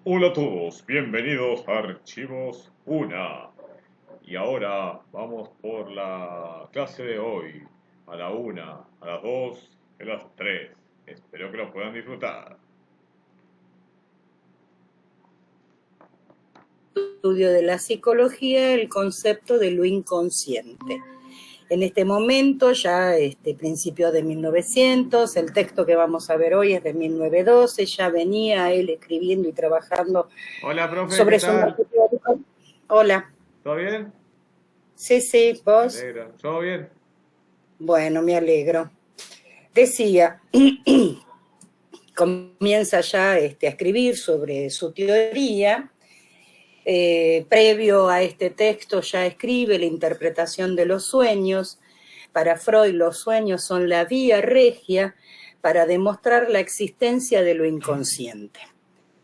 Hola a todos, bienvenidos a Archivos Una. Y ahora vamos por la clase de hoy, a la una, a las dos y a las tres. Espero que lo puedan disfrutar. Estudio de la psicología, el concepto de lo inconsciente. En este momento, ya principio de 1900, el texto que vamos a ver hoy es de 1912, ya venía él escribiendo y trabajando Hola, profe, ¿qué sobre su tal? marco teórico. Hola, ¿Todo bien? sí, Me vos. alegra. ¿Todo bien? Bueno, me alegro. Decía, comienza ya a escribir sobre su teoría. Previo a este texto ya escribe la interpretación de los sueños. Para Freud los sueños son la vía regia para demostrar la existencia de lo inconsciente.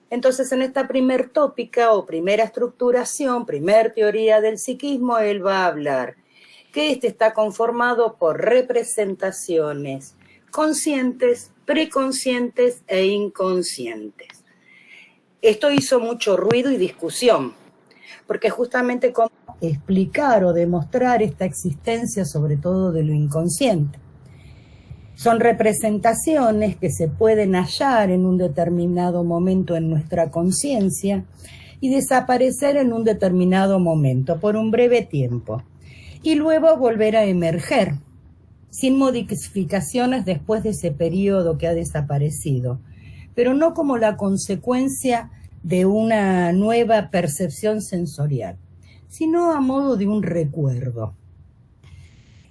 Entonces, en esta primer tópica o primera estructuración, primer teoría del psiquismo, él va a hablar que está conformado por representaciones conscientes, preconscientes e inconscientes. Esto hizo mucho ruido y discusión, porque justamente cómo explicar o demostrar esta existencia, sobre todo de lo inconsciente. Son representaciones que se pueden hallar en un determinado momento en nuestra conciencia y desaparecer en un determinado momento, por un breve tiempo, y luego volver a emerger, sin modificaciones después de ese periodo que ha desaparecido, pero no como la consecuencia de una nueva percepción sensorial, sino a modo de un recuerdo.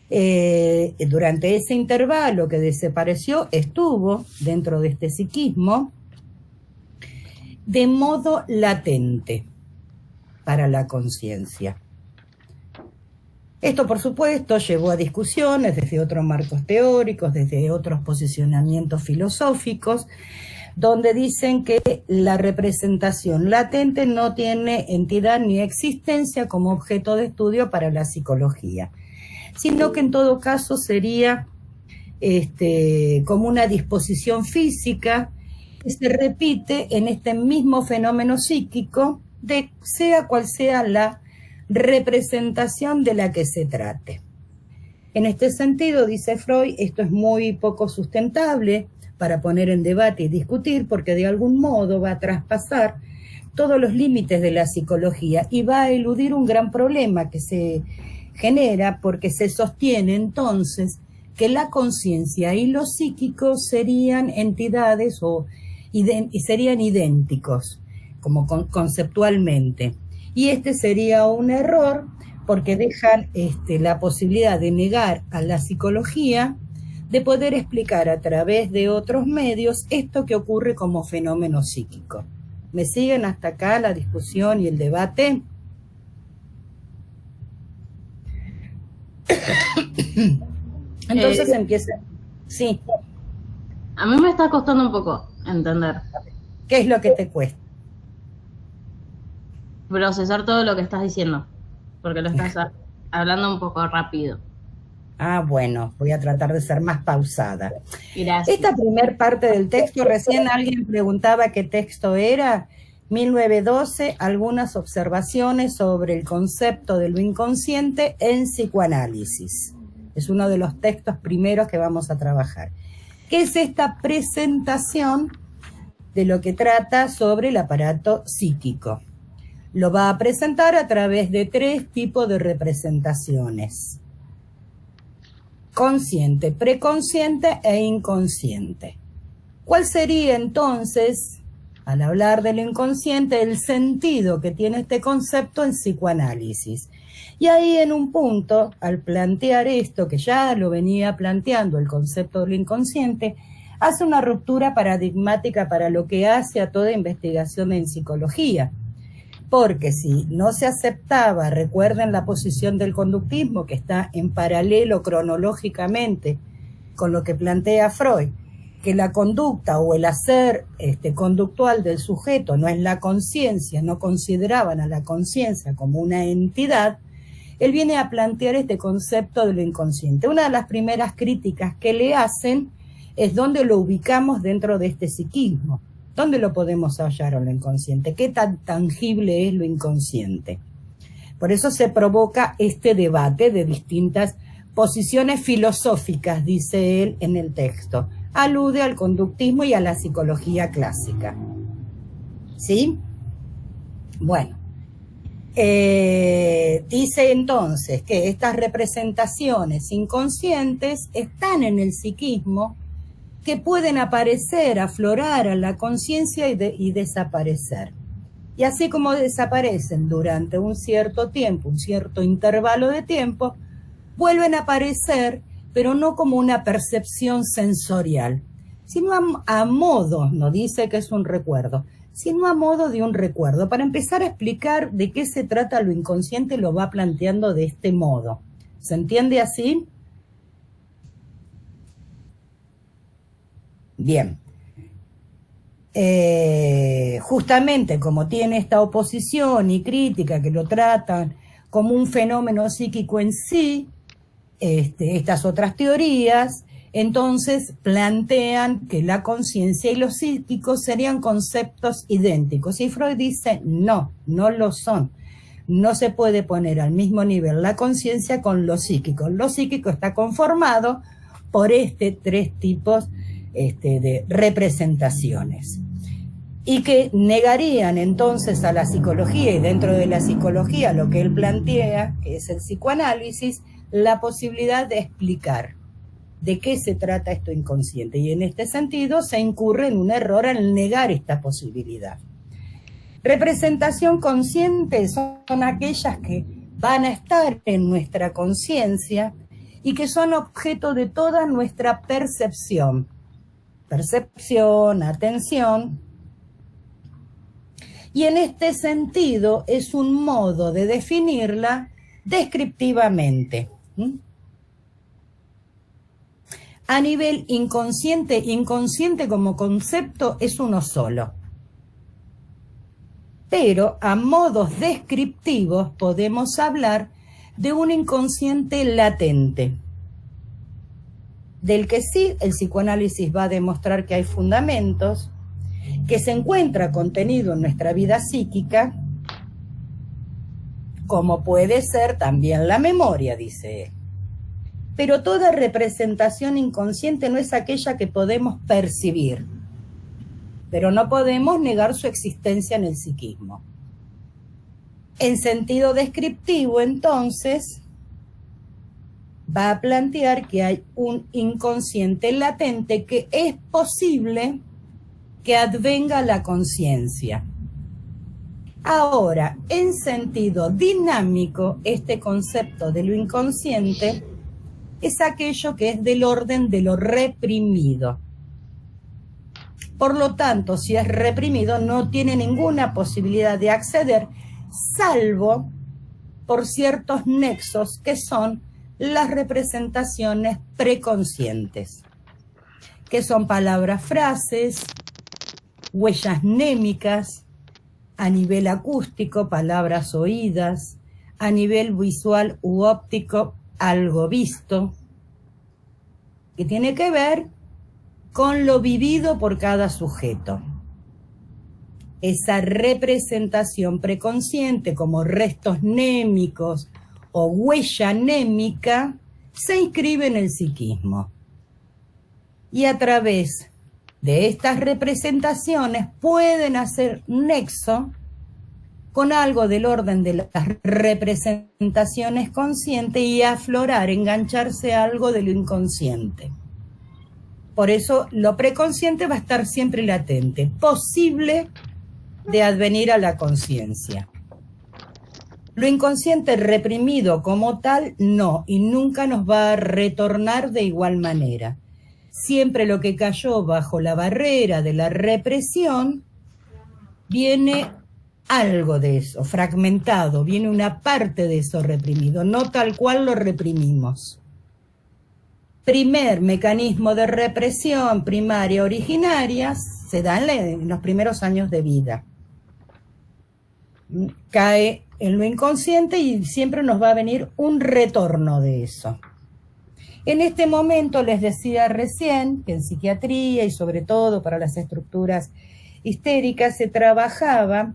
Durante ese intervalo que desapareció, estuvo dentro de este psiquismo de modo latente para la conciencia. Esto, por supuesto, llevó a discusiones desde otros marcos teóricos, desde otros posicionamientos filosóficos, donde dicen que la representación latente no tiene entidad ni existencia como objeto de estudio para la psicología, sino que en todo caso sería como una disposición física que se repite en este mismo fenómeno psíquico, de sea cual sea la representación de la que se trate. En este sentido, dice Freud, esto es muy poco sustentable para poner en debate y discutir, porque de algún modo va a traspasar todos los límites de la psicología y va a eludir un gran problema que se genera porque se sostiene entonces que la conciencia y lo psíquico serían entidades y serían idénticos, como conceptualmente. Y este sería un error porque dejan la posibilidad de negar a la psicología de poder explicar a través de otros medios esto que ocurre como fenómeno psíquico. ¿Me siguen hasta acá la discusión y el debate? Entonces empieza. Sí. A mí me está costando un poco entender. ¿Qué es lo que te cuesta? Procesar todo lo que estás diciendo, porque lo estás hablando un poco rápido. Ah, bueno, voy a tratar de ser más pausada. Gracias. Esta primer parte del texto, recién alguien preguntaba qué texto era. 1912, algunas observaciones sobre el concepto de lo inconsciente en psicoanálisis. Es uno de los textos primeros que vamos a trabajar. ¿Qué es esta presentación de lo que trata sobre el aparato psíquico? Lo va a presentar a través de 3 tipos de representaciones: consciente, preconsciente e inconsciente. ¿Cuál sería entonces, al hablar del inconsciente, el sentido que tiene este concepto en psicoanálisis? Y ahí en un punto, al plantear esto, que ya lo venía planteando el concepto del inconsciente, hace una ruptura paradigmática para lo que hace a toda investigación en psicología. Porque si no se aceptaba, recuerden la posición del conductismo que está en paralelo cronológicamente con lo que plantea Freud, que la conducta o el hacer conductual del sujeto no es la conciencia, no consideraban a la conciencia como una entidad, él viene a plantear este concepto de lo inconsciente. Una de las primeras críticas que le hacen es dónde lo ubicamos dentro de este psiquismo, ¿Dónde lo podemos hallar en lo inconsciente? ¿Qué tan tangible es lo inconsciente? Por eso se provoca este debate de distintas posiciones filosóficas, dice él en el texto. Alude al conductismo y a la psicología clásica. ¿Sí? Bueno, dice entonces que estas representaciones inconscientes están en el psiquismo, que pueden aparecer, aflorar a la conciencia y desaparecer. Y así como desaparecen durante un cierto tiempo, un cierto intervalo de tiempo, vuelven a aparecer, pero no como una percepción sensorial, sino a modo, no dice que es un recuerdo, sino a modo de un recuerdo. Para empezar a explicar de qué se trata lo inconsciente, lo va planteando de este modo. ¿Se entiende así? Bien. Justamente como tiene esta oposición y crítica que lo tratan como un fenómeno psíquico en sí, estas otras teorías, entonces plantean que la conciencia y lo psíquico serían conceptos idénticos. Y Freud dice, no, no lo son. No se puede poner al mismo nivel la conciencia con lo psíquico. Lo psíquico está conformado por tres tipos de representaciones. Y que negarían entonces a la psicología, y dentro de la psicología lo que él plantea, que es el psicoanálisis, la posibilidad de explicar de qué se trata esto inconsciente. Y en este sentido se incurre en un error al negar esta posibilidad. Representación consciente son aquellas que van a estar en nuestra conciencia y que son objeto de toda nuestra percepción. Percepción, atención. Y en este sentido es un modo de definirla descriptivamente. A nivel inconsciente, inconsciente como concepto es uno solo. Pero a modos descriptivos podemos hablar de un inconsciente latente, del que sí el psicoanálisis va a demostrar que hay fundamentos, que se encuentra contenido en nuestra vida psíquica, como puede ser también la memoria, dice él. Pero toda representación inconsciente no es aquella que podemos percibir, pero no podemos negar su existencia en el psiquismo. En sentido descriptivo, entonces, va a plantear que hay un inconsciente latente que es posible que advenga la conciencia. Ahora, en sentido dinámico, este concepto de lo inconsciente es aquello que es del orden de lo reprimido. Por lo tanto, si es reprimido, no tiene ninguna posibilidad de acceder, salvo por ciertos nexos que son las representaciones preconscientes, que son palabras, frases, huellas mnémicas, a nivel acústico, palabras oídas, a nivel visual u óptico, algo visto, que tiene que ver con lo vivido por cada sujeto. Esa representación preconsciente como restos mnémicos o huella mnémica se inscribe en el psiquismo. Y a través de estas representaciones pueden hacer nexo con algo del orden de las representaciones conscientes y aflorar, engancharse a algo de lo inconsciente. Por eso lo preconsciente va a estar siempre latente, posible de advenir a la conciencia. Lo inconsciente reprimido como tal, no, y nunca nos va a retornar de igual manera. Siempre lo que cayó bajo la barrera de la represión, viene algo de eso, fragmentado, viene una parte de eso reprimido, no tal cual lo reprimimos. Primer mecanismo de represión primaria originaria se da en los primeros años de vida. Cae en lo inconsciente y siempre nos va a venir un retorno de eso. En este momento les decía recién que en psiquiatría y sobre todo para las estructuras histérica se trabajaba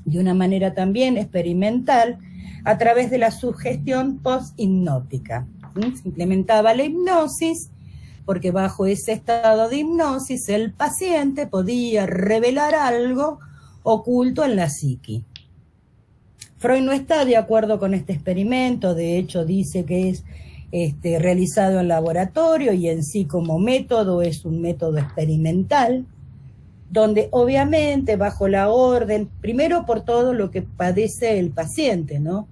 de una manera también experimental a través de la sugestión post-hipnótica. Se implementaba la hipnosis porque bajo ese estado de hipnosis el paciente podía revelar algo oculto en la psiqui. Freud no está de acuerdo con este experimento, de hecho dice que es realizado en laboratorio y en sí como método es un método experimental, donde obviamente bajo la orden, primero por todo lo que padece el paciente, ¿no?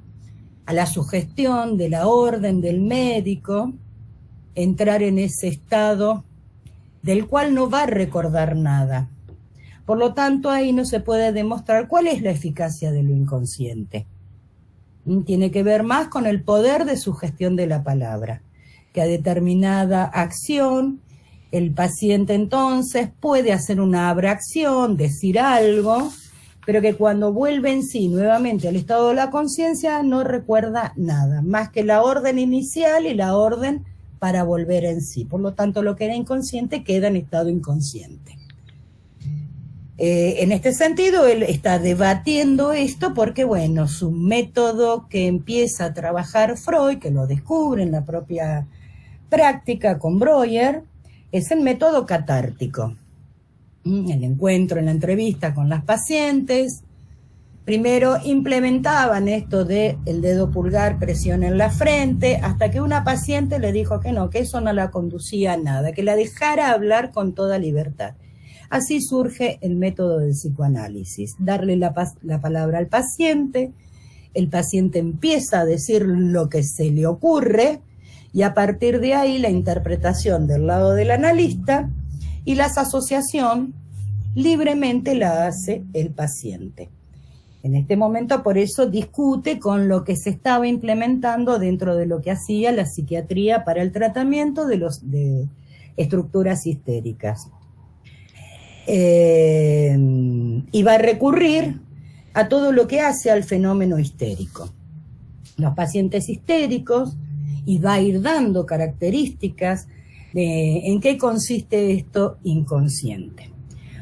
A la sugestión de la orden del médico, entrar en ese estado del cual no va a recordar nada. Por lo tanto, ahí no se puede demostrar cuál es la eficacia de lo inconsciente. Tiene que ver más con el poder de sugestión de la palabra, que a determinada acción el paciente entonces puede hacer una abracción, decir algo, pero que cuando vuelve en sí nuevamente al estado de la conciencia no recuerda nada, más que la orden inicial y la orden para volver en sí. Por lo tanto, lo que era inconsciente queda en estado inconsciente. En este sentido, él está debatiendo esto porque, bueno, su método que empieza a trabajar Freud, que lo descubre en la propia práctica con Breuer, es el método catártico. El encuentro en la entrevista con las pacientes, primero implementaban esto de el dedo pulgar, presión en la frente, hasta que una paciente le dijo que no, que eso no la conducía a nada, que la dejara hablar con toda libertad. Así surge el método del psicoanálisis, darle la palabra al paciente, el paciente empieza a decir lo que se le ocurre y a partir de ahí la interpretación del lado del analista y la asociación libremente la hace el paciente. En este momento por eso discute con lo que se estaba implementando dentro de lo que hacía la psiquiatría para el tratamiento de estructuras histéricas. Y va a recurrir a todo lo que hace al fenómeno histérico. Los pacientes histéricos, y va a ir dando características de en qué consiste esto inconsciente.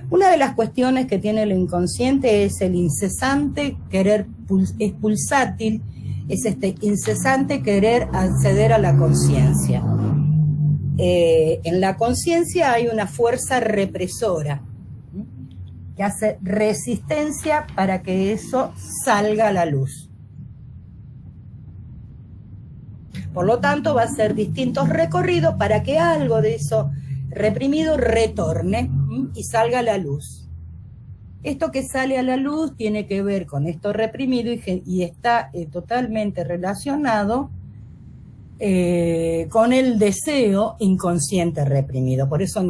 Una de las cuestiones que tiene lo inconsciente es el incesante querer, es pulsátil, es este incesante querer acceder a la conciencia. En la conciencia hay una fuerza represora que hace resistencia para que eso salga a la luz. Por lo tanto, va a ser distintos recorridos para que algo de eso reprimido retorne y salga a la luz. Esto que sale a la luz tiene que ver con esto reprimido y está totalmente relacionado con el deseo inconsciente reprimido. Por eso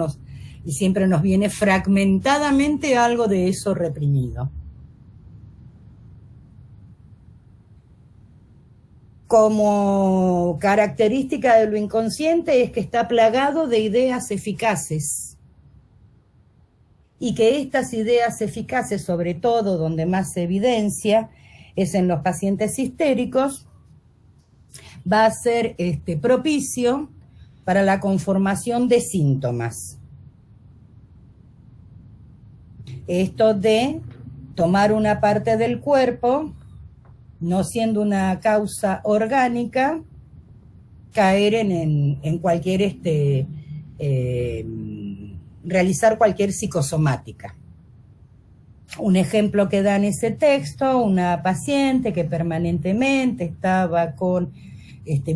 siempre nos viene fragmentadamente algo de eso reprimido. Como característica de lo inconsciente es que está plagado de ideas eficaces y que estas ideas eficaces, sobre todo donde más se evidencia, es en los pacientes histéricos, va a ser propicio para la conformación de síntomas. Esto de tomar una parte del cuerpo, no siendo una causa orgánica, caer en cualquier, realizar cualquier psicosomática. Un ejemplo que da en ese texto, una paciente que permanentemente estaba con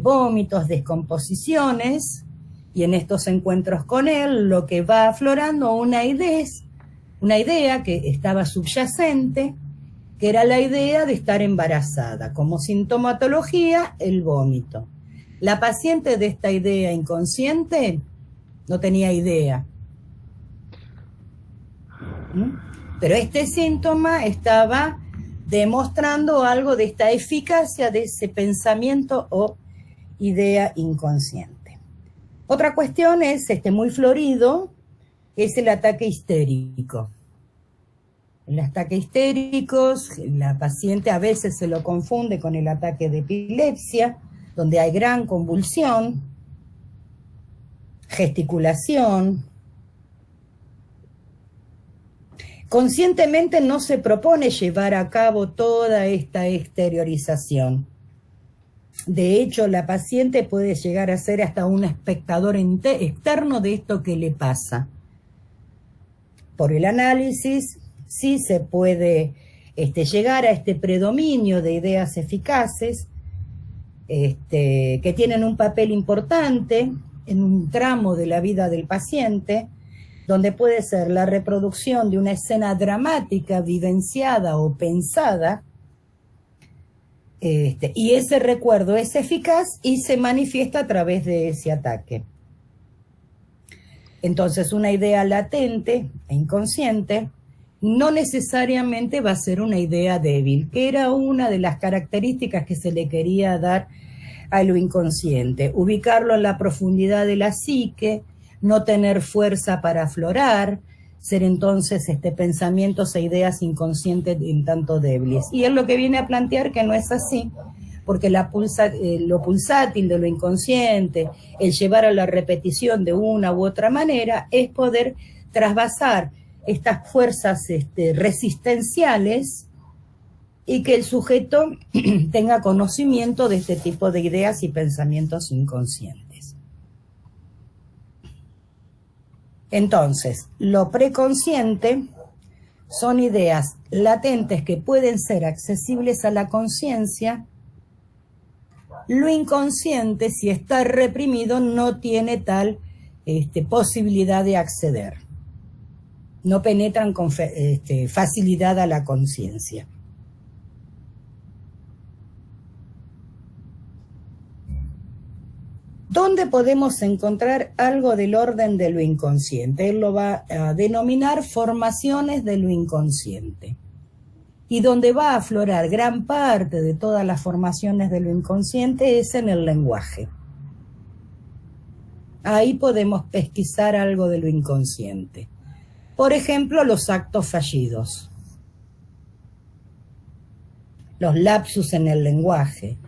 vómitos, descomposiciones, y en estos encuentros con él lo que va aflorando una idea que estaba subyacente, que era la idea de estar embarazada, como sintomatología el vómito. La paciente de esta idea inconsciente no tenía idea. Pero este síntoma estaba demostrando algo de esta eficacia de ese pensamiento o idea inconsciente. Otra cuestión es muy florido, es el ataque histérico. El ataque histérico, la paciente a veces se lo confunde con el ataque de epilepsia, donde hay gran convulsión, gesticulación, Conscientemente no se propone llevar a cabo toda esta exteriorización. De hecho, la paciente puede llegar a ser hasta un espectador externo de esto que le pasa. Por el análisis, sí se puede llegar a este predominio de ideas eficaces que tienen un papel importante en un tramo de la vida del paciente, donde puede ser la reproducción de una escena dramática vivenciada o pensada, y ese recuerdo es eficaz y se manifiesta a través de ese ataque. Entonces, una idea latente e inconsciente no necesariamente va a ser una idea débil, que era una de las características que se le quería dar a lo inconsciente, ubicarlo en la profundidad de la psique, no tener fuerza para aflorar, ser entonces pensamientos e ideas inconscientes en tanto débiles. Y él lo que viene a plantear que no es así, porque lo pulsátil de lo inconsciente, el llevar a la repetición de una u otra manera, es poder trasvasar estas fuerzas resistenciales y que el sujeto tenga conocimiento de este tipo de ideas y pensamientos inconscientes. Entonces, lo preconsciente son ideas latentes que pueden ser accesibles a la conciencia. Lo inconsciente, si está reprimido, no tiene tal posibilidad de acceder. No penetran con facilidad a la conciencia. ¿Dónde podemos encontrar algo del orden de lo inconsciente? Él lo va a denominar formaciones de lo inconsciente. Y donde va a aflorar gran parte de todas las formaciones de lo inconsciente es en el lenguaje. Ahí podemos pesquisar algo de lo inconsciente. Por ejemplo, los actos fallidos, los lapsus en el lenguaje,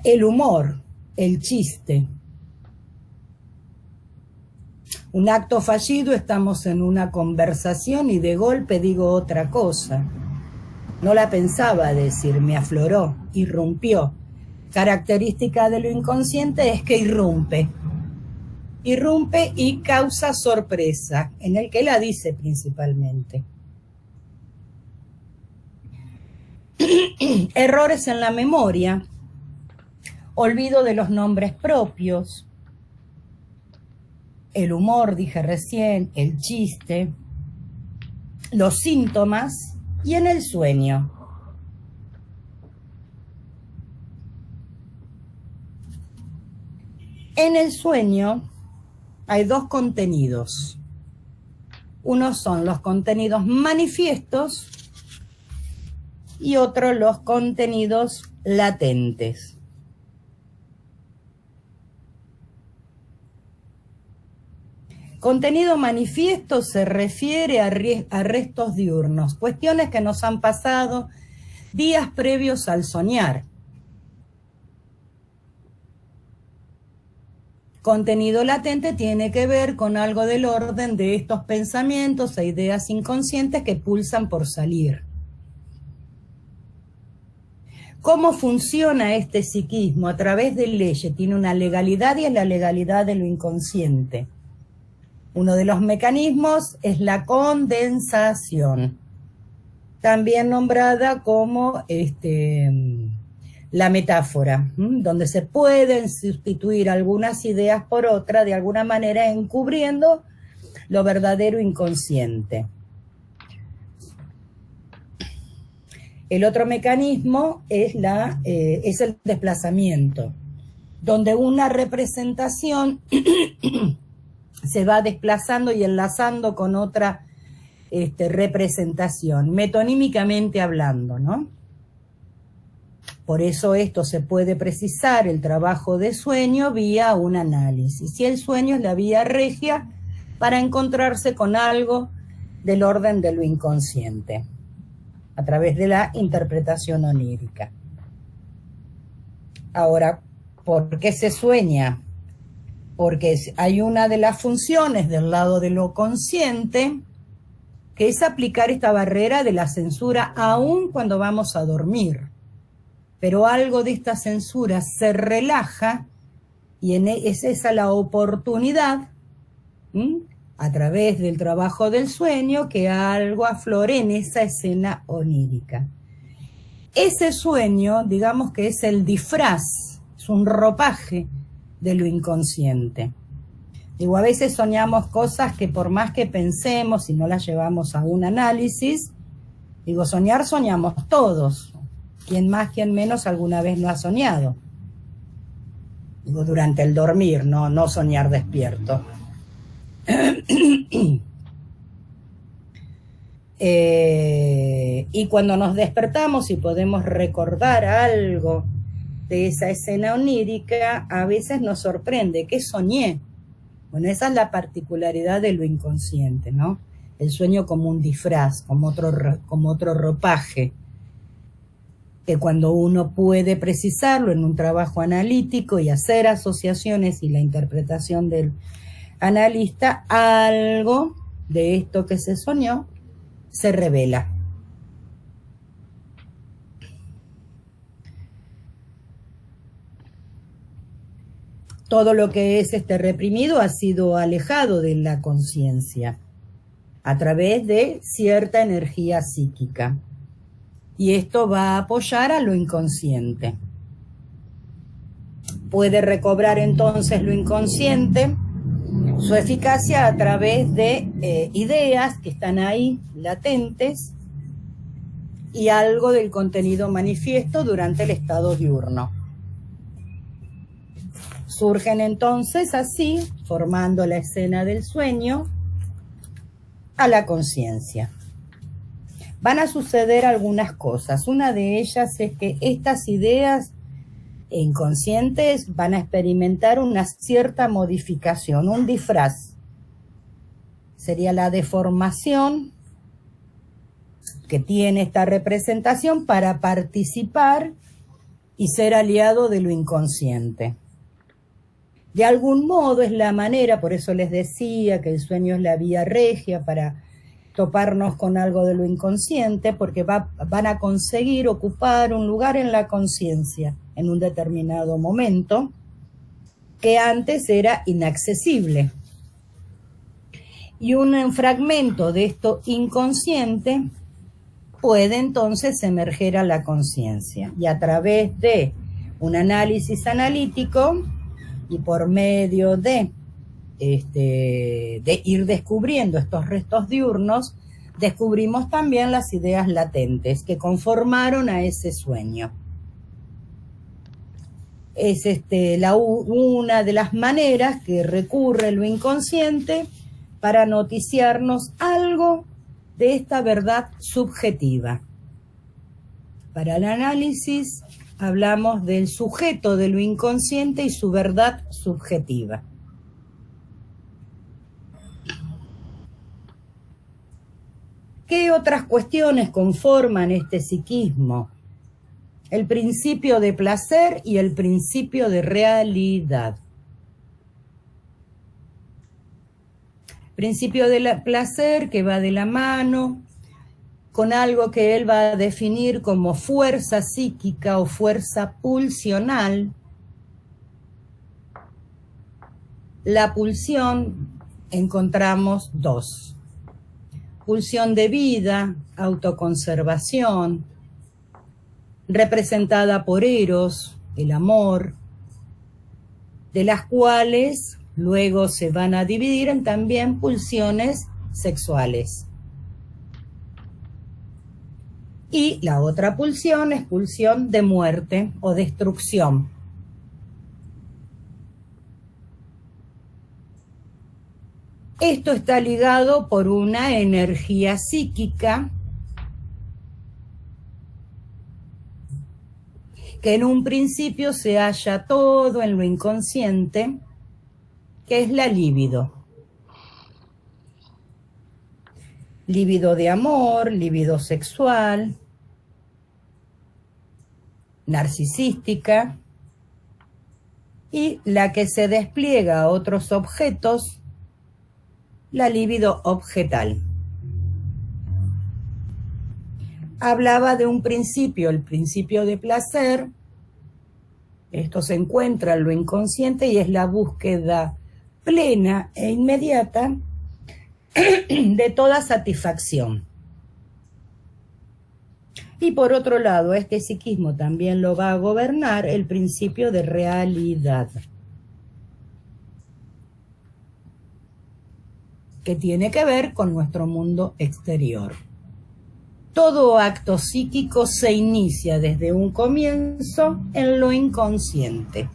el humor, el chiste. Un acto fallido, estamos en una conversación y de golpe digo otra cosa. No la pensaba decir, me afloró, irrumpió. Característica de lo inconsciente es que irrumpe. Irrumpe y causa sorpresa, en el que la dice principalmente. Errores en la memoria, olvido de los nombres propios, el humor, dije recién, el chiste, los síntomas y en el sueño. En el sueño hay dos contenidos. Unos son los contenidos manifiestos y otros los contenidos latentes. Contenido manifiesto se refiere a restos diurnos, cuestiones que nos han pasado días previos al soñar. Contenido latente tiene que ver con algo del orden de estos pensamientos e ideas inconscientes que pulsan por salir. ¿Cómo funciona este psiquismo? A través de leyes. Tiene una legalidad y es la legalidad de lo inconsciente. Uno de los mecanismos es la condensación, también nombrada como la metáfora, donde se pueden sustituir algunas ideas por otras, de alguna manera encubriendo lo verdadero inconsciente. El otro mecanismo es el desplazamiento, donde una representación se va desplazando y enlazando con otra representación, metonímicamente hablando, ¿no? Por eso esto se puede precisar el trabajo de sueño vía un análisis. Y el sueño es la vía regia para encontrarse con algo del orden de lo inconsciente, a través de la interpretación onírica. Ahora, ¿por qué se sueña? porque hay una de las funciones del lado de lo consciente, que es aplicar esta barrera de la censura aún cuando vamos a dormir. Pero algo de esta censura se relaja y es esa la oportunidad, a través del trabajo del sueño, que algo aflore en esa escena onírica. Ese sueño, digamos que es el disfraz, es un ropaje de lo inconsciente. Digo, a veces soñamos cosas que por más que pensemos y no las llevamos a un análisis, digo, soñamos todos. Quien más, quien menos alguna vez lo ha soñado. Digo, durante el dormir, no soñar despierto. Y cuando nos despertamos y podemos recordar algo de esa escena onírica, a veces nos sorprende. ¿Qué soñé? Bueno, esa es la particularidad de lo inconsciente, ¿no? El sueño como un disfraz, como otro ropaje, que cuando uno puede precisarlo en un trabajo analítico y hacer asociaciones y la interpretación del analista, algo de esto que se soñó se revela. Todo lo que es reprimido ha sido alejado de la conciencia a través de cierta energía psíquica. Y esto va a apoyar a lo inconsciente. Puede recobrar entonces lo inconsciente su eficacia a través de ideas que están ahí latentes y algo del contenido manifiesto durante el estado diurno. Surgen entonces así, formando la escena del sueño, a la conciencia. Van a suceder algunas cosas. Una de ellas es que estas ideas inconscientes van a experimentar una cierta modificación, un disfraz. Sería la deformación que tiene esta representación para participar y ser aliado de lo inconsciente. De algún modo es la manera, por eso les decía que el sueño es la vía regia para toparnos con algo de lo inconsciente, porque van a conseguir ocupar un lugar en la conciencia en un determinado momento que antes era inaccesible. Y un fragmento de esto inconsciente puede entonces emerger a la conciencia. Y a través de un análisis analítico y por medio de ir descubriendo estos restos diurnos, descubrimos también las ideas latentes que conformaron a ese sueño. Es una de las maneras que recurre lo inconsciente para noticiarnos algo de esta verdad subjetiva. Para el análisis hablamos del sujeto de lo inconsciente y su verdad subjetiva. ¿Qué otras cuestiones conforman este psiquismo? El principio de placer y el principio de realidad. Principio de placer que va de la mano con algo que él va a definir como fuerza psíquica o fuerza pulsional. La pulsión encontramos dos. Pulsión de vida, autoconservación, representada por Eros, el amor, de las cuales luego se van a dividir en también pulsiones sexuales. Y la otra pulsión es pulsión de muerte o destrucción. Esto está ligado por una energía psíquica que en un principio se halla todo en lo inconsciente, que es la libido. Libido de amor, libido sexual, narcisística, y la que se despliega a otros objetos, la libido objetal. Hablaba de un principio, el principio de placer. Esto se encuentra en lo inconsciente y es la búsqueda plena e inmediata de toda satisfacción. Y por otro lado, este psiquismo también lo va a gobernar el principio de realidad, que tiene que ver con nuestro mundo exterior. Todo acto psíquico se inicia desde un comienzo en lo inconsciente.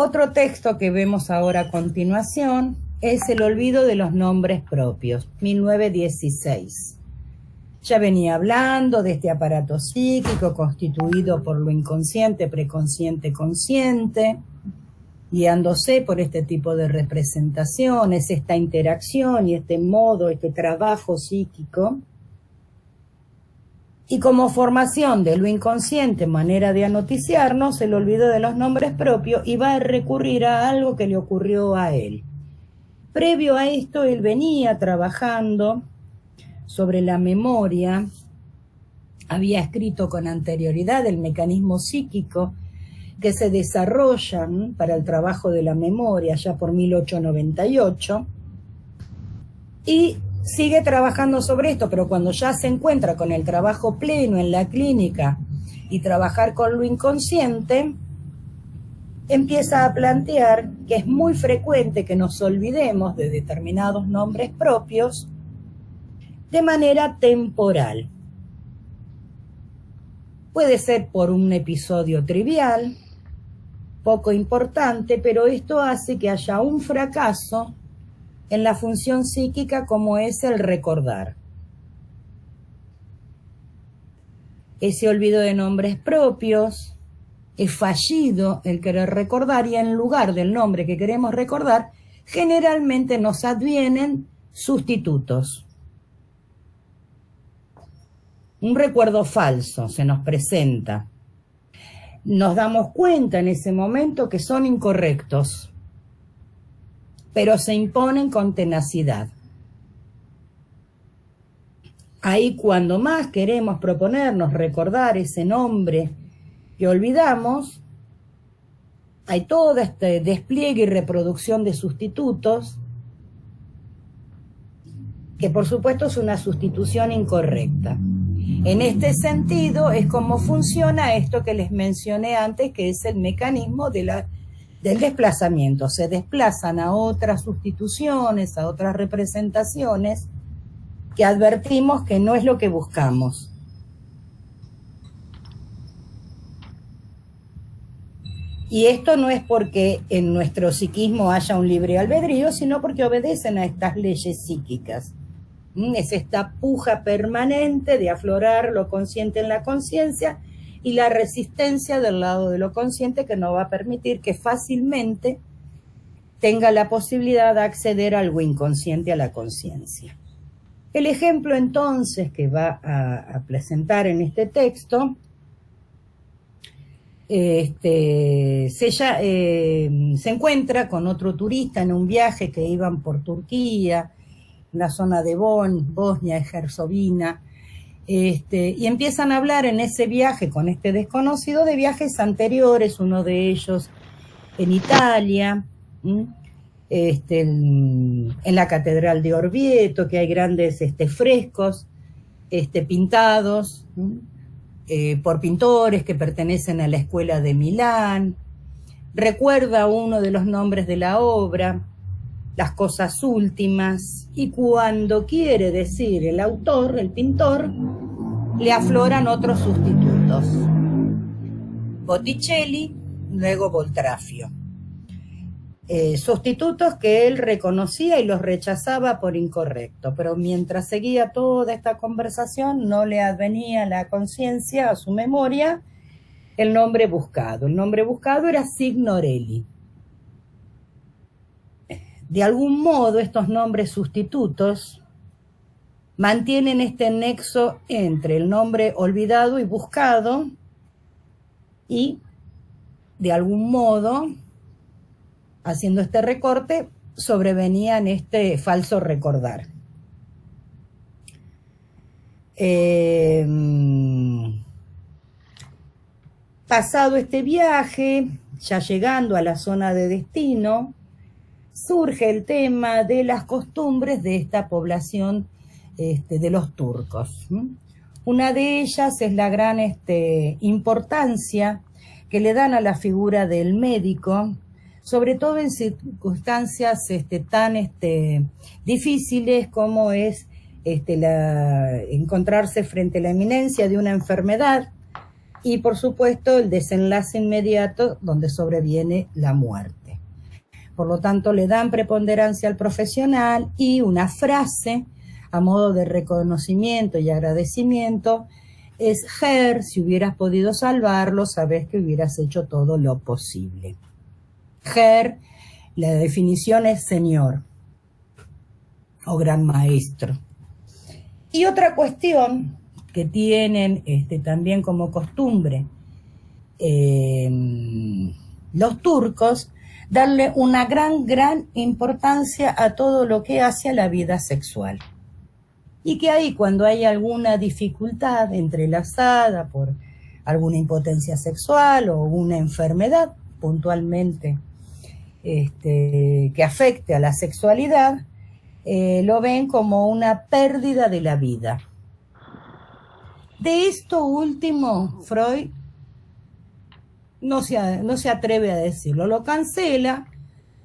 Otro texto que vemos ahora a continuación es El olvido de los nombres propios, 1916. Ya venía hablando de este aparato psíquico constituido por lo inconsciente, preconsciente, consciente, guiándose por este tipo de representaciones, esta interacción y este modo, este trabajo psíquico. Y como formación de lo inconsciente, manera de anoticiarnos, el olvido de los nombres propios, y va a recurrir a algo que le ocurrió a él. Previo a esto, él venía trabajando sobre la memoria, había escrito con anterioridad el mecanismo psíquico que se desarrollan para el trabajo de la memoria ya por 1898, y sigue trabajando sobre esto, pero cuando ya se encuentra con el trabajo pleno en la clínica y trabajar con lo inconsciente, empieza a plantear que es muy frecuente que nos olvidemos de determinados nombres propios de manera temporal. Puede ser por un episodio trivial, poco importante, pero esto hace que haya un fracaso en la función psíquica como es el recordar. Ese olvido de nombres propios, es fallido el querer recordar, y en lugar del nombre que queremos recordar, generalmente nos advienen sustitutos. Un recuerdo falso se nos presenta. Nos damos cuenta en ese momento que son incorrectos, pero se imponen con tenacidad. Ahí cuando más queremos proponernos recordar ese nombre que olvidamos, hay todo este despliegue y reproducción de sustitutos, que por supuesto es una sustitución incorrecta. En este sentido es como funciona esto que les mencioné antes, que es el mecanismo del desplazamiento. Se desplazan a otras sustituciones, a otras representaciones, que advertimos que no es lo que buscamos. Y esto no es porque en nuestro psiquismo haya un libre albedrío, sino porque obedecen a estas leyes psíquicas. Es esta puja permanente de aflorar lo consciente en la conciencia y la resistencia del lado de lo consciente que no va a permitir que fácilmente tenga la posibilidad de acceder a algo inconsciente, a la conciencia. El ejemplo entonces que va a presentar en este texto se encuentra con otro turista en un viaje que iban por Turquía, la zona de Bonn, Bosnia y Herzegovina, y empiezan a hablar en ese viaje con este desconocido de viajes anteriores, uno de ellos en Italia, en la Catedral de Orvieto, que hay grandes frescos pintados por pintores que pertenecen a la Escuela de Milán. Recuerda uno de los nombres de la obra, Las cosas últimas, y cuando quiere decir el autor, el pintor, le afloran otros sustitutos. Botticelli, luego Boltraffio. Sustitutos que él reconocía y los rechazaba por incorrecto, pero mientras seguía toda esta conversación no le advenía a la conciencia, a su memoria, el nombre buscado. El nombre buscado era Signorelli. De algún modo estos nombres sustitutos mantienen este nexo entre el nombre olvidado y buscado y, de algún modo, haciendo este recorte, sobrevenían este falso recordar. Pasado este viaje, ya llegando a la zona de destino, surge el tema de las costumbres de esta población de los turcos. Una de ellas es la gran importancia que le dan a la figura del médico, sobre todo en circunstancias tan difíciles como es encontrarse frente a la inminencia de una enfermedad y, por supuesto, el desenlace inmediato donde sobreviene la muerte. Por lo tanto, le dan preponderancia al profesional y una frase a modo de reconocimiento y agradecimiento es: Ger, si hubieras podido salvarlo, sabes que hubieras hecho todo lo posible. Ger, la definición es señor o gran maestro. Y otra cuestión que tienen también como costumbre los turcos, darle una gran importancia a todo lo que hace a la vida sexual. Y que ahí, cuando hay alguna dificultad entrelazada por alguna impotencia sexual o una enfermedad puntualmente que afecte a la sexualidad, lo ven como una pérdida de la vida. De esto último, Freud no se atreve a decirlo, lo cancela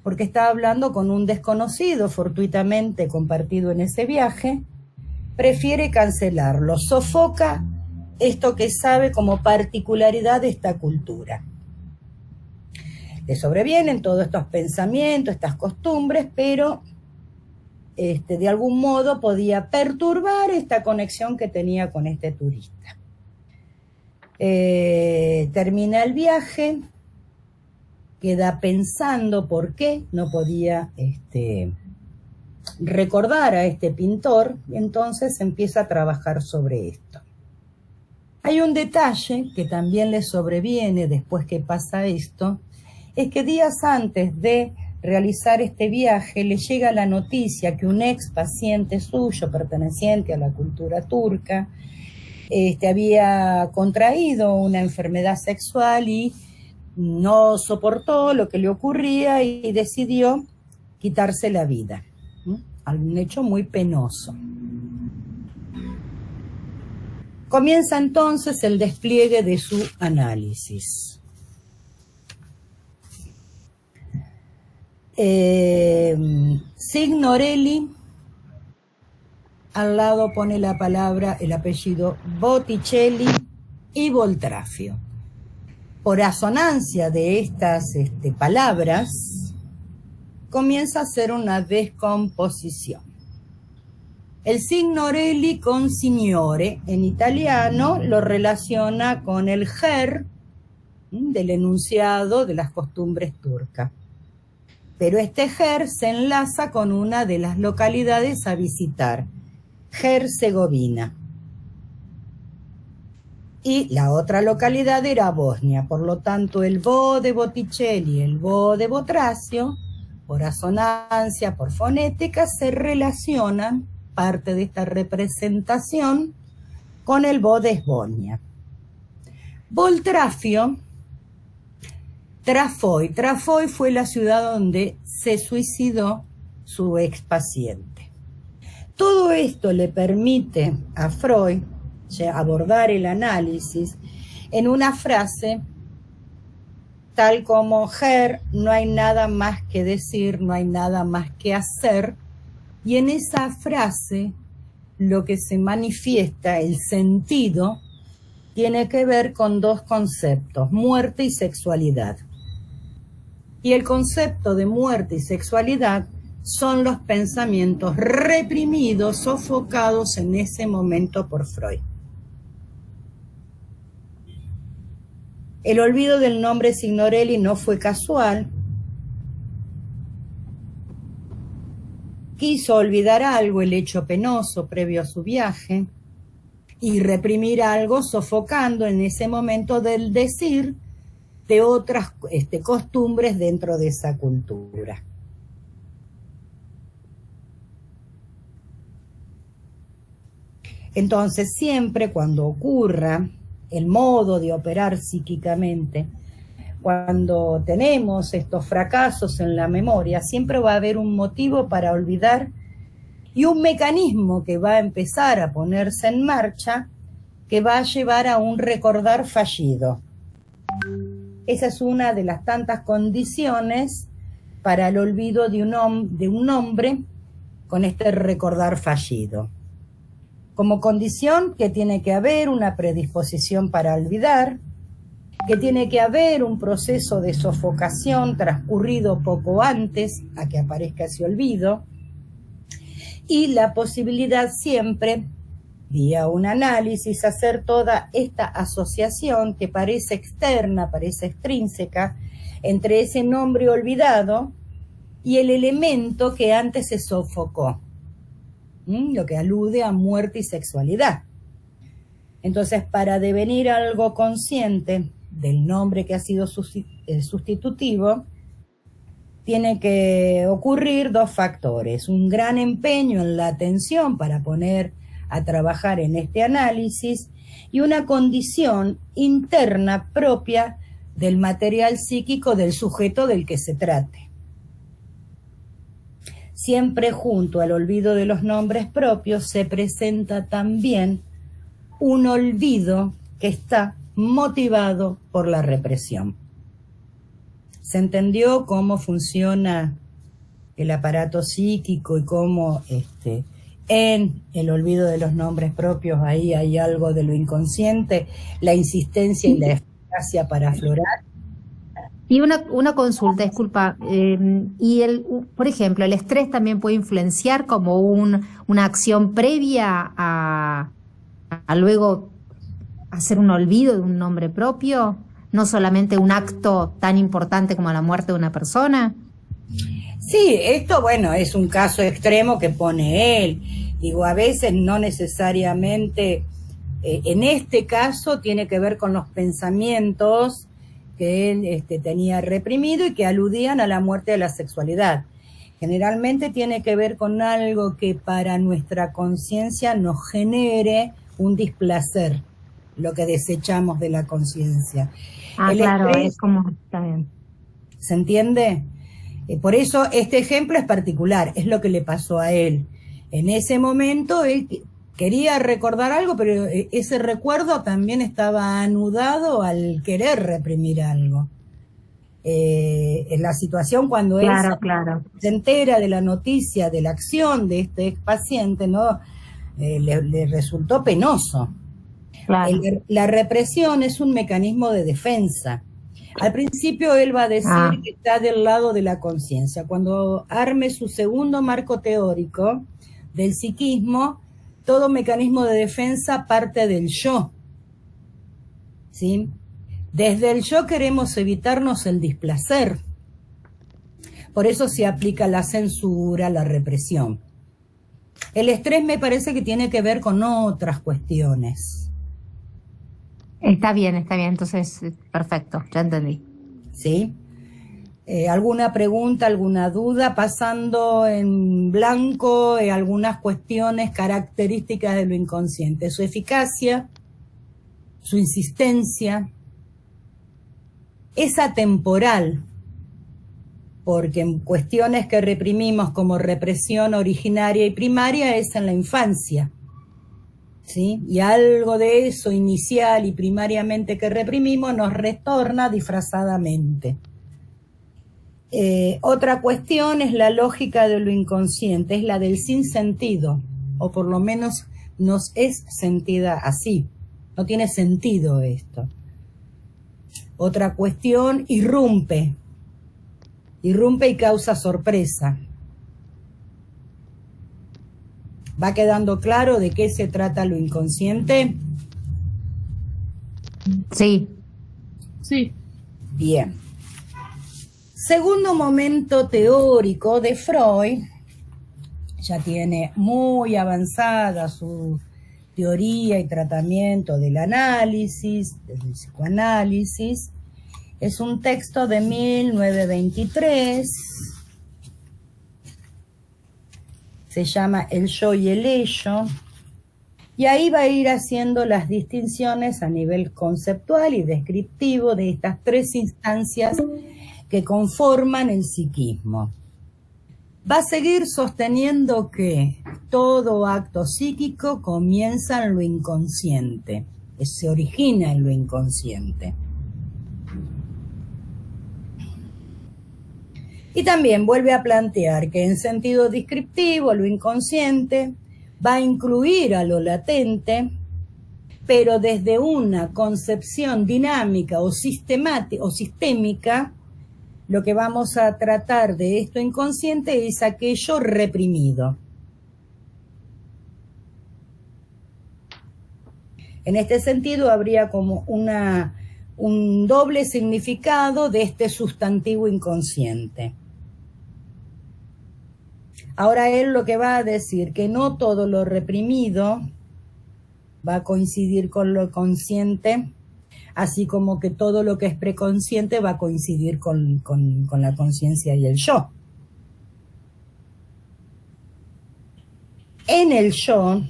porque está hablando con un desconocido fortuitamente compartido en ese viaje, prefiere cancelarlo, sofoca esto que sabe como particularidad de esta cultura. Le sobrevienen todos estos pensamientos, estas costumbres, pero de algún modo podía perturbar esta conexión que tenía con este turista. Termina el viaje, queda pensando por qué no podía recordar a este pintor, y entonces empieza a trabajar sobre esto. Hay un detalle que también le sobreviene después que pasa esto, es que días antes de realizar este viaje le llega la noticia que un ex paciente suyo perteneciente a la cultura turca había contraído una enfermedad sexual y no soportó lo que le ocurría y decidió quitarse la vida. Un hecho muy penoso. Comienza entonces el despliegue de su análisis. Signorelli, al lado pone la palabra, el apellido Botticelli y Boltraffio. Por asonancia de estas palabras, comienza a hacer una descomposición. El signorelli con signore en italiano lo relaciona con el ger del enunciado de las costumbres turcas. Pero este ger se enlaza con una de las localidades a visitar, Herzegovina. Y la otra localidad era Bosnia. Por lo tanto, el bo de Botticelli y el bo de Botracio, por asonancia, por fonética, se relacionan, parte de esta representación, con el bo de Esbonia. Boltraffio, Trafoi fue la ciudad donde se suicidó su expaciente. Todo esto le permite a Freud abordar el análisis en una frase tal como: Ger, no hay nada más que decir, no hay nada más que hacer. Y en esa frase lo que se manifiesta, el sentido, tiene que ver con dos conceptos: muerte y sexualidad. Y el concepto de muerte y sexualidad son los pensamientos reprimidos, sofocados en ese momento por Freud. El olvido del nombre Signorelli no fue casual. quiso olvidar algo, el hecho penoso previo a su viaje, y reprimir algo, sofocando en ese momento del decir de otras costumbres dentro de esa cultura. Entonces, siempre cuando ocurra el modo de operar psíquicamente, cuando tenemos estos fracasos en la memoria, siempre va a haber un motivo para olvidar y un mecanismo que va a empezar a ponerse en marcha que va a llevar a un recordar fallido. Esa es una de las tantas condiciones para el olvido de un nombre con este recordar fallido. Como condición que tiene que haber una predisposición para olvidar, que tiene que haber un proceso de sofocación transcurrido poco antes a que aparezca ese olvido, y la posibilidad siempre, vía un análisis, hacer toda esta asociación que parece externa, parece extrínseca, entre ese nombre olvidado y el elemento que antes se sofocó, lo que alude a muerte y sexualidad. Entonces, para devenir algo consciente del nombre que ha sido sustitutivo, tiene que ocurrir dos factores: un gran empeño en la atención para poner a trabajar en este análisis y una condición interna propia del material psíquico del sujeto del que se trate. Siempre junto al olvido de los nombres propios se presenta también un olvido que está motivado por la represión. ¿Se entendió cómo funciona el aparato psíquico y cómo en el olvido de los nombres propios ahí hay algo de lo inconsciente, la insistencia y la eficacia para aflorar? Y una consulta, disculpa, por ejemplo, ¿el estrés también puede influenciar como una acción previa a luego hacer un olvido de un nombre propio? ¿No solamente un acto tan importante como la muerte de una persona? Sí, esto, bueno, es un caso extremo que pone él. Digo, a veces no necesariamente, en este caso tiene que ver con los pensamientos que él tenía reprimido y que aludían a la muerte de la sexualidad. Generalmente tiene que ver con algo que para nuestra conciencia nos genere un displacer, lo que desechamos de la conciencia. Claro, es como, está bien. ¿Se entiende? Por eso este ejemplo es particular, es lo que le pasó a él. En ese momento él quería recordar algo, pero ese recuerdo también estaba anudado al querer reprimir algo. En la situación cuando él se entera de la noticia, de la acción de este ex paciente, ¿no? Le resultó penoso. Claro. La represión es un mecanismo de defensa. Al principio él va a decir que está del lado de la conciencia. Cuando arme su segundo marco teórico del psiquismo, todo mecanismo de defensa parte del yo, ¿sí? Desde el yo queremos evitarnos el displacer. Por eso se aplica la censura, la represión. El estrés me parece que tiene que ver con otras cuestiones. Está bien, entonces, perfecto, ya entendí. ¿Sí? ¿Alguna pregunta, alguna duda? Pasando en blanco algunas cuestiones características de lo inconsciente. Su eficacia, su insistencia, es atemporal, porque en cuestiones que reprimimos como represión originaria y primaria es en la infancia, ¿sí? Y algo de eso inicial y primariamente que reprimimos nos retorna disfrazadamente. Otra cuestión es la lógica de lo inconsciente, es la del sinsentido, o por lo menos nos es sentida así. No tiene sentido esto. Otra cuestión, irrumpe y causa sorpresa. ¿Va quedando claro de qué se trata lo inconsciente? Sí. Sí. Bien. Segundo momento teórico de Freud, ya tiene muy avanzada su teoría y tratamiento del análisis, del psicoanálisis. Es un texto de 1923, se llama El yo y el ello, y ahí va a ir haciendo las distinciones a nivel conceptual y descriptivo de estas tres instancias que conforman el psiquismo. Va a seguir sosteniendo que todo acto psíquico comienza en lo inconsciente, se origina en lo inconsciente. Y también vuelve a plantear que en sentido descriptivo lo inconsciente va a incluir a lo latente, pero desde una concepción dinámica o sistemática o sistémica. Lo que vamos a tratar de esto inconsciente es aquello reprimido. En este sentido habría como un doble significado de este sustantivo inconsciente. Ahora él lo que va a decir que no todo lo reprimido va a coincidir con lo consciente, así como que todo lo que es preconsciente va a coincidir con la conciencia y el yo. En el yo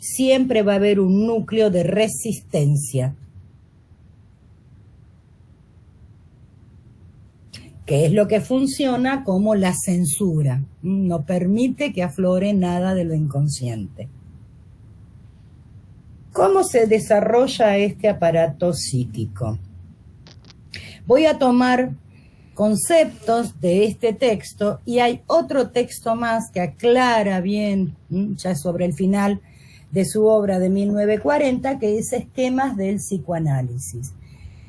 siempre va a haber un núcleo de resistencia, que es lo que funciona como la censura, no permite que aflore nada de lo inconsciente. ¿Cómo se desarrolla este aparato psíquico? Voy a tomar conceptos de este texto y hay otro texto más que aclara bien, ya sobre el final de su obra de 1940, que es Esquemas del psicoanálisis.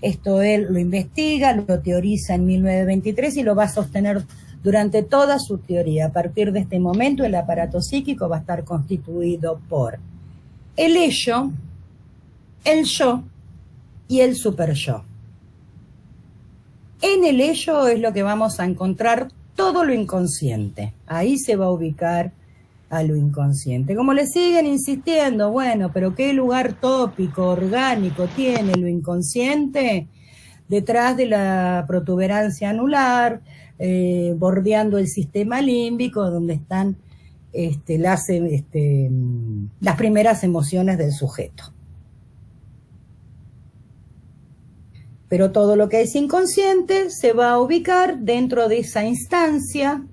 Esto él lo investiga, lo teoriza en 1923 y lo va a sostener durante toda su teoría. A partir de este momento el aparato psíquico va a estar constituido por el ello, el yo y el superyo. En el ello es lo que vamos a encontrar todo lo inconsciente. Ahí se va a ubicar a lo inconsciente. Como le siguen insistiendo, bueno, pero ¿qué lugar tópico, orgánico tiene lo inconsciente? Detrás de la protuberancia anular, bordeando el sistema límbico, donde están las primeras emociones del sujeto. Pero todo lo que es inconsciente se va a ubicar dentro de esa instancia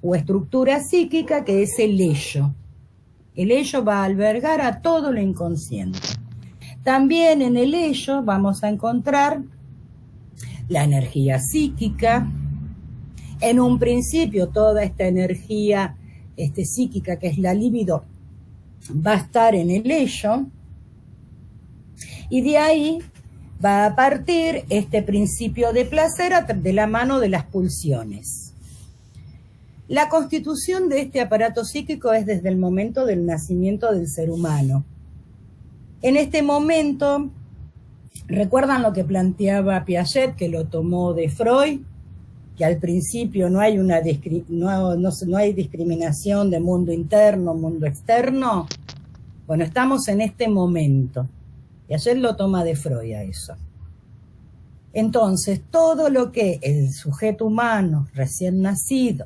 o estructura psíquica que es el ello. El ello va a albergar a todo lo inconsciente. También en el ello vamos a encontrar la energía psíquica. En un principio toda esta energía psíquica, que es la libido, va a estar en el ello, y de ahí va a partir este principio de placer de la mano de las pulsiones. La constitución de este aparato psíquico es desde el momento del nacimiento del ser humano. En este momento, ¿recuerdan lo que planteaba Piaget, que lo tomó de Freud? Que al principio no hay no hay discriminación de mundo interno, mundo externo. Bueno, estamos en este momento. Y ayer lo toma de Freud a eso. Entonces, todo lo que el sujeto humano recién nacido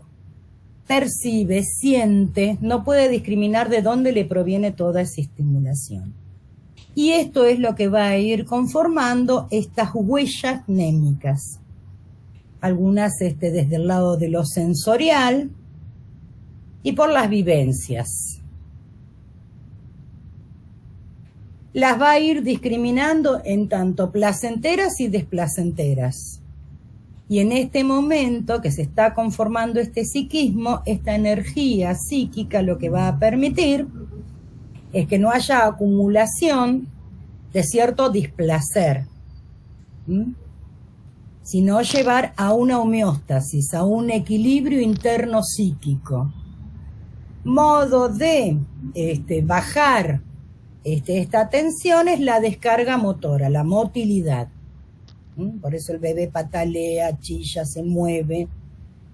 percibe, siente, no puede discriminar de dónde le proviene toda esa estimulación. Y esto es lo que va a ir conformando estas huellas mnémicas. Algunas desde el lado de lo sensorial y por las vivencias. Las va a ir discriminando en tanto placenteras y desplacenteras. Y en este momento que se está conformando este psiquismo, esta energía psíquica lo que va a permitir es que no haya acumulación de cierto displacer, sino llevar a una homeostasis, a un equilibrio interno psíquico. Modo de bajar esta tensión es la descarga motora, la motilidad. Por eso el bebé patalea, chilla, se mueve,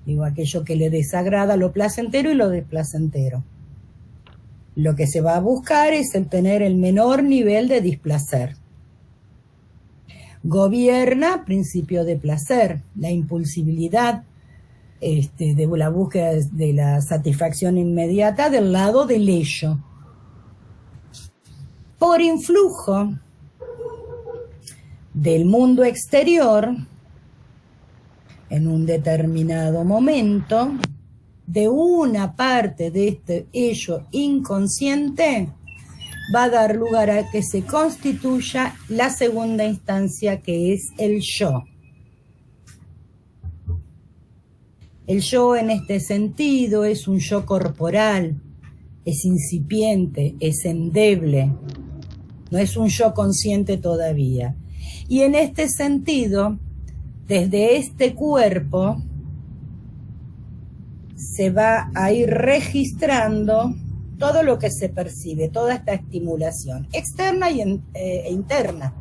digo, aquello que le desagrada, lo placentero y lo desplacentero. Lo que se va a buscar es el tener el menor nivel de displacer. Gobierna principio de placer, la impulsibilidad, de la búsqueda de la satisfacción inmediata del lado del ello. Por influjo del mundo exterior, en un determinado momento, de una parte de este ello inconsciente, va a dar lugar a que se constituya la segunda instancia, que es el yo. El yo en este sentido es un yo corporal, es incipiente, es endeble, no es un yo consciente todavía. Y en este sentido, desde este cuerpo se va a ir registrando todo lo que se percibe, toda esta estimulación externa e interna.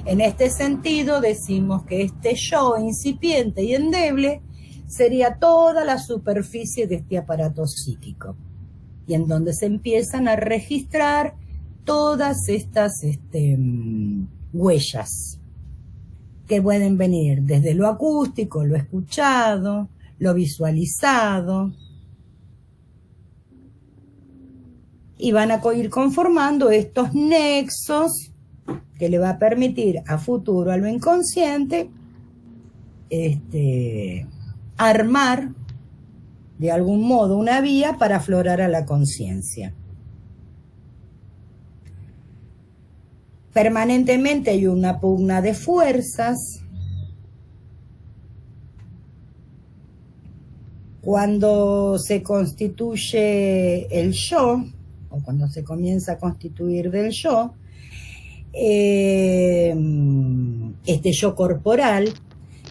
En este sentido decimos que este yo incipiente y endeble sería toda la superficie de este aparato psíquico, y en donde se empiezan a registrar todas estas huellas que pueden venir desde lo acústico, lo escuchado, lo visualizado, y van a ir conformando estos nexos que le va a permitir a futuro a lo inconsciente armar de algún modo una vía para aflorar a la conciencia. Permanentemente hay una pugna de fuerzas. Cuando se constituye el yo, o cuando se comienza a constituir del yo, este yo corporal,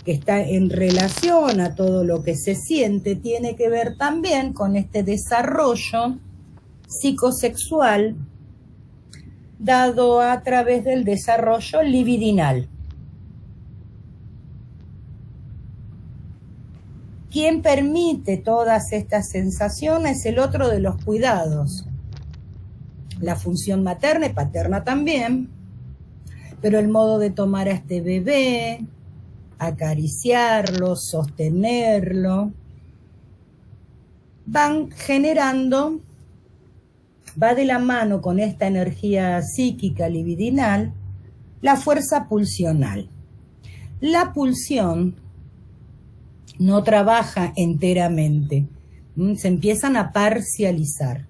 que está en relación a todo lo que se siente, tiene que ver también con este desarrollo psicosexual dado a través del desarrollo libidinal. Quien permite todas estas sensaciones es el otro de los cuidados, la función materna y paterna también, pero el modo de tomar a este bebé, acariciarlo, sostenerlo, van generando, va de la mano con esta energía psíquica libidinal, la fuerza pulsional. La pulsión no trabaja enteramente, se empiezan a parcializar.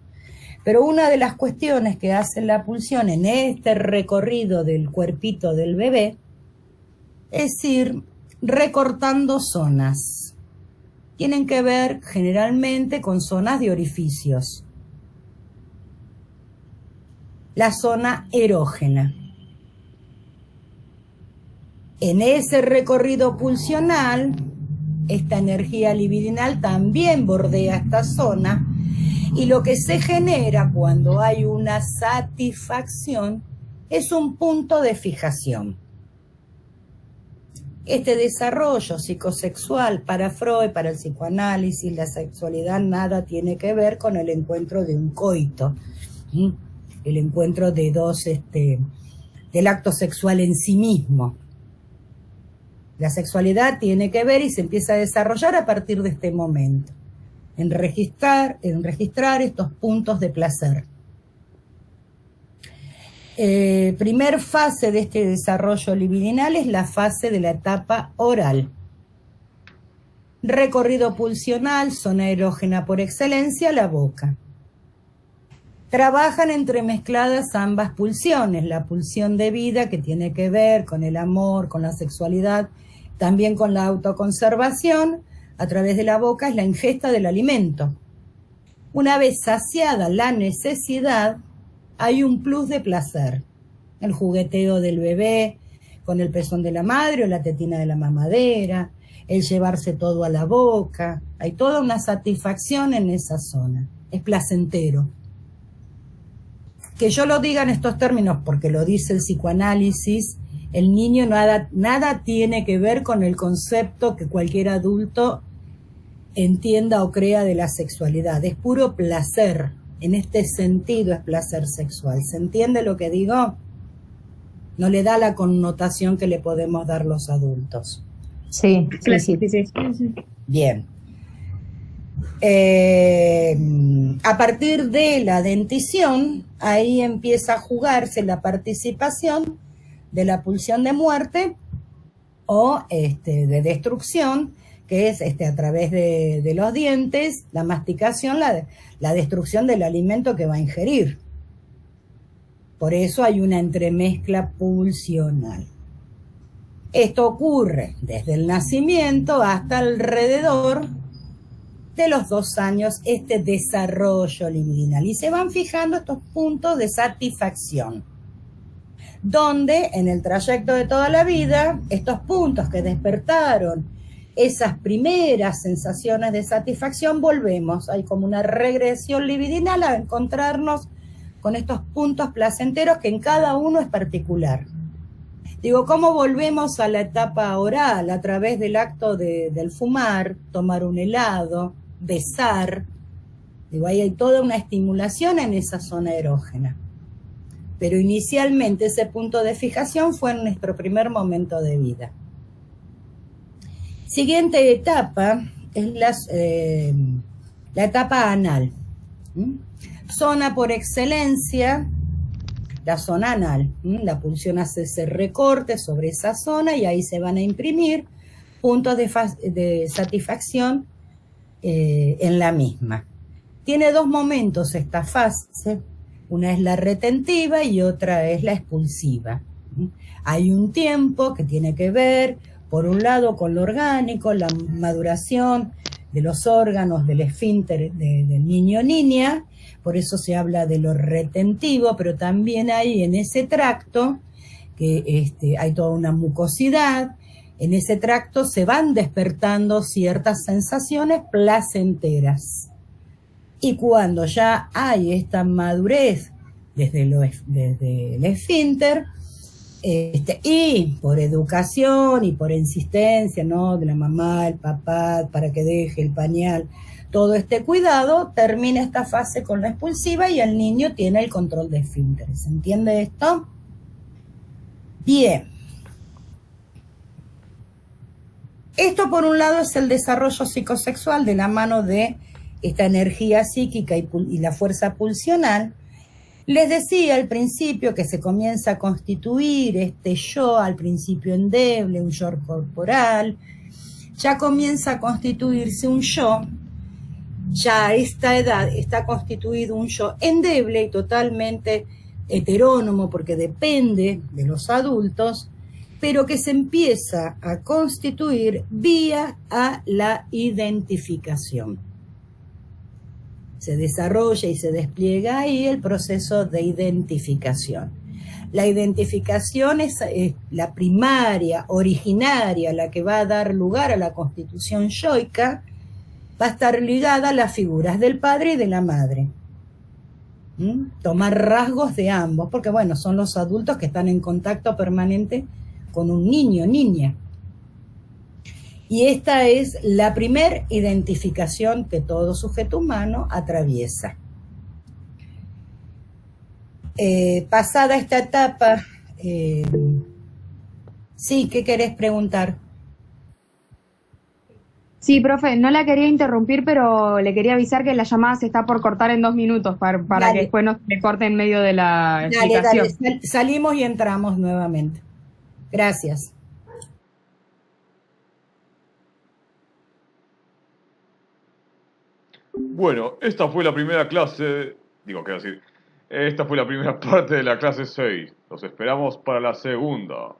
Pero una de las cuestiones que hace la pulsión en este recorrido del cuerpito del bebé es ir recortando zonas. Tienen que ver generalmente con zonas de orificios. La zona erógena. En ese recorrido pulsional, esta energía libidinal también bordea esta zona, y lo que se genera cuando hay una satisfacción es un punto de fijación. Este desarrollo psicosexual para Freud, para el psicoanálisis, la sexualidad nada tiene que ver con el encuentro de un coito, el encuentro de dos, del acto sexual en sí mismo. La sexualidad tiene que ver y se empieza a desarrollar a partir de este momento, en registrar estos puntos de placer. Primer fase de este desarrollo libidinal es la fase de la etapa oral. Recorrido pulsional, zona erógena por excelencia, la boca. Trabajan entremezcladas ambas pulsiones, la pulsión de vida que tiene que ver con el amor, con la sexualidad, también con la autoconservación. A través de la boca es la ingesta del alimento. Una vez saciada la necesidad, hay un plus de placer. El jugueteo del bebé con el pezón de la madre o la tetina de la mamadera, el llevarse todo a la boca. Hay toda una satisfacción en esa zona. Es placentero. Que yo lo diga en estos términos porque lo dice el psicoanálisis, el niño nada tiene que ver con el concepto que cualquier adulto entienda o crea de la sexualidad. Es puro placer, En este sentido es placer sexual. ¿Se entiende lo que digo? No le da la connotación que le podemos dar los adultos. Sí, sí, sí. Bien. A partir de la dentición, ahí empieza a jugarse la participación de la pulsión de muerte o de destrucción, que es a través de los dientes, la masticación, la destrucción del alimento que va a ingerir. Por eso hay una entremezcla pulsional. Esto ocurre desde el nacimiento hasta alrededor de los 2 años, este desarrollo libidinal. Y se van fijando estos puntos de satisfacción, donde en el trayecto de toda la vida, estos puntos que despertaron esas primeras sensaciones de satisfacción, volvemos, hay como una regresión libidinal a encontrarnos con estos puntos placenteros que en cada uno es particular. Digo, ¿cómo volvemos a la etapa oral? A través del acto del fumar, tomar un helado, besar. Digo, ahí hay toda una estimulación en esa zona erógena. Pero inicialmente ese punto de fijación fue en nuestro primer momento de vida. Siguiente etapa es la etapa anal. Zona por excelencia, la zona anal. La pulsión hace ese recorte sobre esa zona y ahí se van a imprimir puntos de satisfacción en la misma. Tiene 2 momentos esta fase. Una es la retentiva y otra es la expulsiva. Hay un tiempo que tiene que ver, por un lado, con lo orgánico, la maduración de los órganos del esfínter del niño o niña, por eso se habla de lo retentivo, pero también hay en ese tracto, que hay toda una mucosidad, en ese tracto se van despertando ciertas sensaciones placenteras. Y cuando ya hay esta madurez desde el esfínter, y por educación y por insistencia, ¿no?, de la mamá, el papá, para que deje el pañal, todo este cuidado, termina esta fase con la expulsiva y el niño tiene el control de esfínteres. ¿Se entiende esto? Bien. Esto por un lado es el desarrollo psicosexual de la mano de esta energía psíquica y la fuerza pulsional. Les decía al principio que se comienza a constituir este yo, al principio endeble, un yo corporal, ya comienza a constituirse un yo, ya a esta edad está constituido un yo endeble y totalmente heterónomo porque depende de los adultos, pero que se empieza a constituir vía a la identificación. Se desarrolla y se despliega ahí el proceso de identificación. La identificación es la primaria, originaria, la que va a dar lugar a la constitución yoica, va a estar ligada a las figuras del padre y de la madre. Tomar rasgos de ambos, porque bueno, son los adultos que están en contacto permanente con un niño o niña. Y esta es la primer identificación que todo sujeto humano atraviesa. Pasada esta etapa, sí, ¿qué querés preguntar? Sí, profe, no la quería interrumpir, pero le quería avisar que la llamada se está por cortar en 2 minutos para que después no se le corte en medio de la explicación. Dale, salimos y entramos nuevamente. Gracias. Bueno, esta fue la primera clase, esta fue la primera parte de la clase 6. Los esperamos para la segunda.